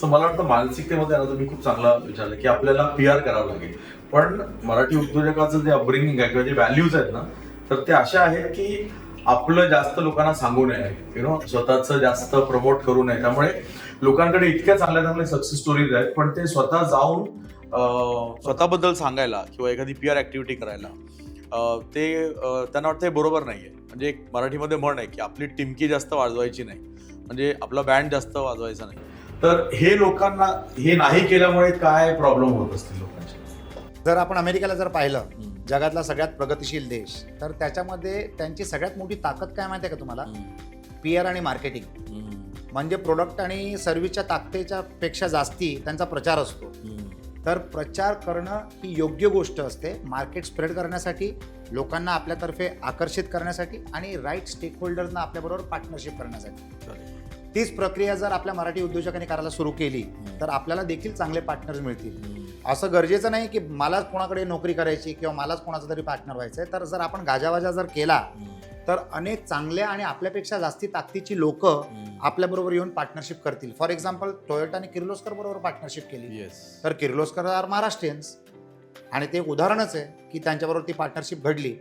तसं मला वाटतं मानसिकतेमध्ये आता तुम्ही खूप चांगला विचारलं की आपल्याला PR करावं लागेल. पण मराठी उद्योजकाचं जे अपब्रिंगिंग आहे किंवा जे व्हॅल्यूज आहेत ना, तर ते अशा आहेत की आपलं जास्त लोकांना सांगू नये, स्वतःचं जास्त प्रमोट करू नये. त्यामुळे लोकांकडे इतक्या चांगल्या चांगल्या सक्सेस स्टोरीज आहेत, पण ते स्वतः जाऊन स्वतःबद्दल सांगायला किंवा एखादी PR ऍक्टिव्हिटी करायला त्यांना वाटतं हे बरोबर नाहीये. म्हणजे एक मराठीमध्ये म्हण आहे की आपली टिमकी जास्त वाजवायची नाही, म्हणजे आपला बँड जास्त वाजवायचा नाही. तर हे लोकांना हे नाही केल्यामुळे काय प्रॉब्लेम होत असतील लोकांचे. जर आपण अमेरिकेला जर पाहिलं, जगातला सगळ्यात प्रगतिशील देश, तर त्याच्यामध्ये त्यांची सगळ्यात मोठी ताकद काय माहिती आहे का तुम्हाला? PR आणि मार्केटिंग. म्हणजे प्रोडक्ट आणि सर्व्हिसच्या ताकदीच्या पेक्षा जास्ती त्यांचा प्रचार असतो. तर प्रचार करणं ही योग्य गोष्ट असते, मार्केट स्प्रेड करण्यासाठी, लोकांना आपल्यातर्फे आकर्षित करण्यासाठी आणि राईट स्टेक होल्डर्सना आपल्याबरोबर पार्टनरशिप करण्यासाठी. तीच प्रक्रिया जर आपल्या मराठी उद्योजकांनी करायला सुरू केली तर आपल्याला देखील चांगले पार्टनर्स मिळतील. असं गरजेचं नाही की मलाच कोणाकडे नोकरी करायची किंवा मलाच कोणाचा तरी पार्टनर व्हायचं आहे. तर जर आपण गाजावाजा जर केला तर अनेक चांगल्या आणि आपल्यापेक्षा जास्ती ताकदीची लोक आपल्याबरोबर येऊन पार्टनरशिप करतील. फॉर एक्झाम्पल, टोयोटाने किर्लोस्कर बरोबर पार्टनरशिप केली. तर किर्लोस्कर आर महाराष्ट्रीयन्स आणि ते एक उदाहरणच आहे की त्यांच्याबरोबर ती पार्टनरशिप घडली.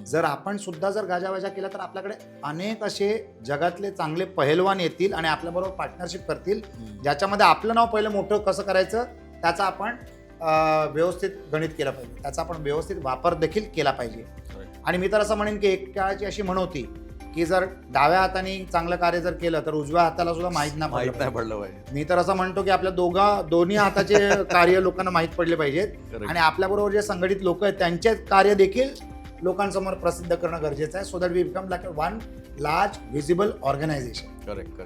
जर आपण सुद्धा जर गाजावाजा केला तर आपल्याकडे अनेक असे जगातले चांगले पहलवान येतील आणि आपल्याबरोबर पार्टनरशिप करतील, ज्याच्यामध्ये आपलं नाव पहिलं मोठं कसं करायचं त्याचा आपण व्यवस्थित गणित केलं पाहिजे, त्याचा आपण व्यवस्थित वापर देखील केला पाहिजे. आणि मी तर असं म्हणेन की एक काळाची अशी म्हण होती की जर डाव्या हाताने चांगलं कार्य जर केलं तर उजव्या हाताला सुद्धा माहीत नाही पडलं पाहिजे. मी तर असं म्हणतो की आपल्या दोन्ही हाताचे कार्य लोकांना माहीत पडले पाहिजेत आणि आपल्याबरोबर जे संघटित लोक आहेत त्यांचे कार्य देखील लोकांसमोर प्रसिद्ध करणं गरजेचं आहे, so that we become like one large visible organisation. Correct.